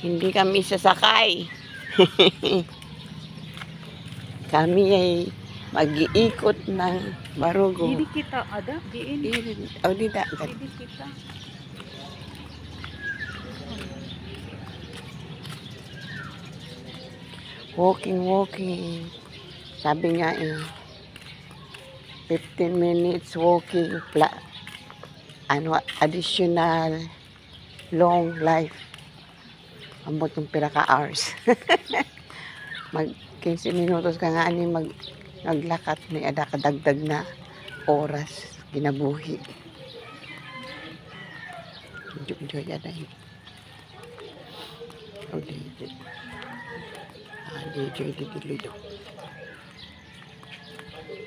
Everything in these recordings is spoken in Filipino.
Hindi kami sasakay. Kami ay mag-iikot ng Barugo. Hindi kita ada, diin. O di da. Hindi kita. Walking. Sabi nga 15 minutes walking, additional long life. Ambot ng piraka hours. Mag 15 minutos ka nga ani maglakat, may ada kadagdag na oras ginabuhi. Enjoy ada yun. Enjoy dito.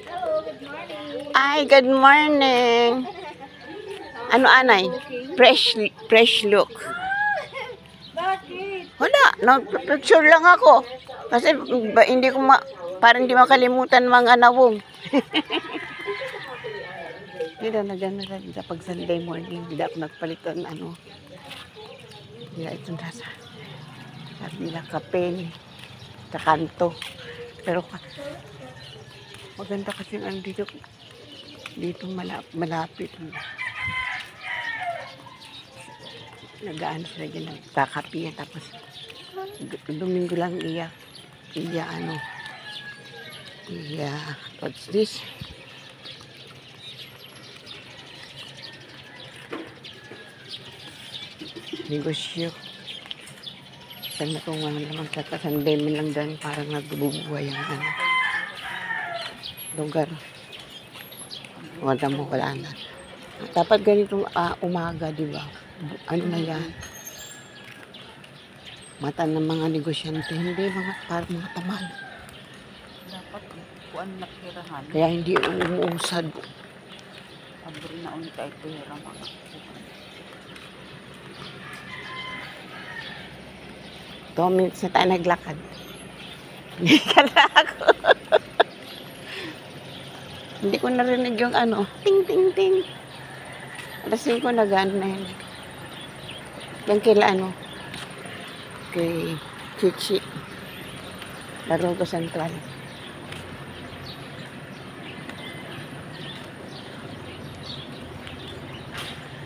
Hello, good morning. Ay, good morning. Ano anay? Fresh look. Bakit? Wala, nag-picture lang ako. Kasi hindi ko parang hindi makalimutan mga nawong. Dito na dyan na pag Sunday morning, hindi ako nagpalitan Hindi ito nasa. Sabi nila kape sa kanto. Pero maganda kasi dito malapit. Nagaan sila dyan, nagkakapi tapos Domingo lang what's this? Negosyo. Sana kung naman sa Sunday man lang doon parang nagbubuhay ang lugar. Wala na. Dapat ganitong umaga, di ba? Ano na yan? Mata ng mga negosyante, hindi parang mga tamad. Dapat kuan nakirahan. Kaya hindi umuusad. Abri na unta ito yung mga. 2 minutes na tayo naglakad. Hindi ka na ako. Hindi ko narinig yung ting. Alas 5 na gano'n na yun. Yan kila kay Chichi. Barugo Central.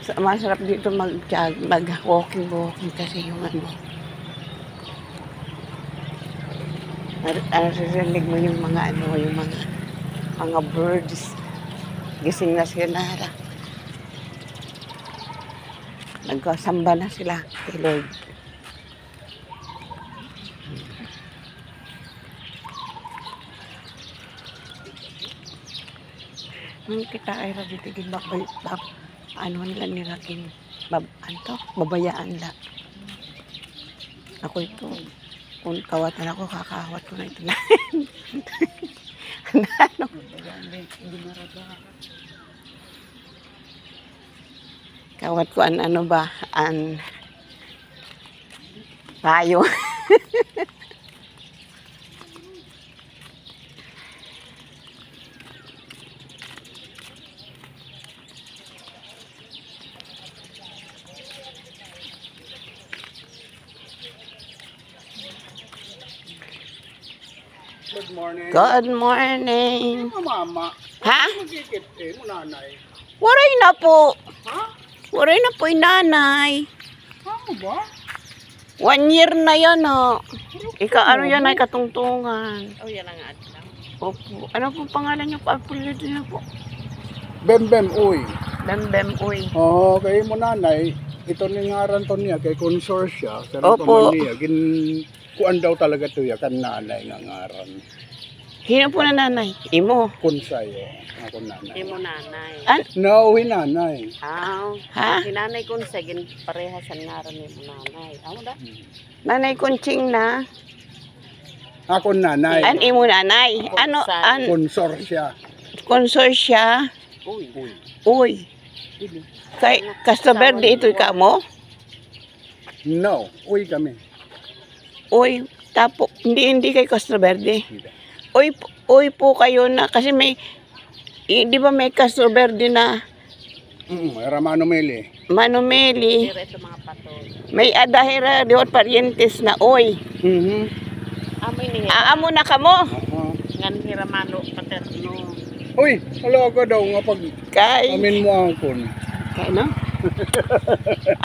So, masarap dito mag-walking kasi yung naririnig mo yung mga birds. Gising na sila. Nagkasamba na sila kay Lord. Nung kita ay rabitigin nila nirakin babayaan la. Ako ito kung kawatan ako, kakawat ko na ito na. Kawat ko payo. Good morning. Good morning. Mama. Ha? Magigit mo nanay. Waray na po. Ha? Waray na po yung nanay. Ano ba? 1 year na yan Ika yan ay katungtungan. Oh, yan ang atin lang. Opo. Ano po pangalan niyo po? Apelido niyo po? Bembem uy. Bembem uy. Oo, kay mo nanay. Ito ni ngaran to niya kay konsorsya. Opo. Niya. Kuan daw talaga to ya kan nanay nga ngaran. Hino po na nanay? Imo. Kunsayo. Ako nanay. Hindi mo nanay. Nauwi nanay. Ha? Hinanay ko sa pareha sa naran ni mo nanay. Amo da? Nanay Kunching na. Ako nanay. Imo nanay? Konsorsya. Konsorsya? Uy. Uy. Kay Castro Verde ito'y ka mo? No. Uy kami. Uy. Hindi kay Castro Verde. Hindi. Uy po kayo na kasi di ba may Castro Verde na Ramano Meli. Manumeli. Dire ito mga patol. May adahira diot parientes na oy. Amoy ni Aamo na kamo. ngan hiramano paterno. Uy, alaga daw nga pag Kay. amin mo angkon. Kay no?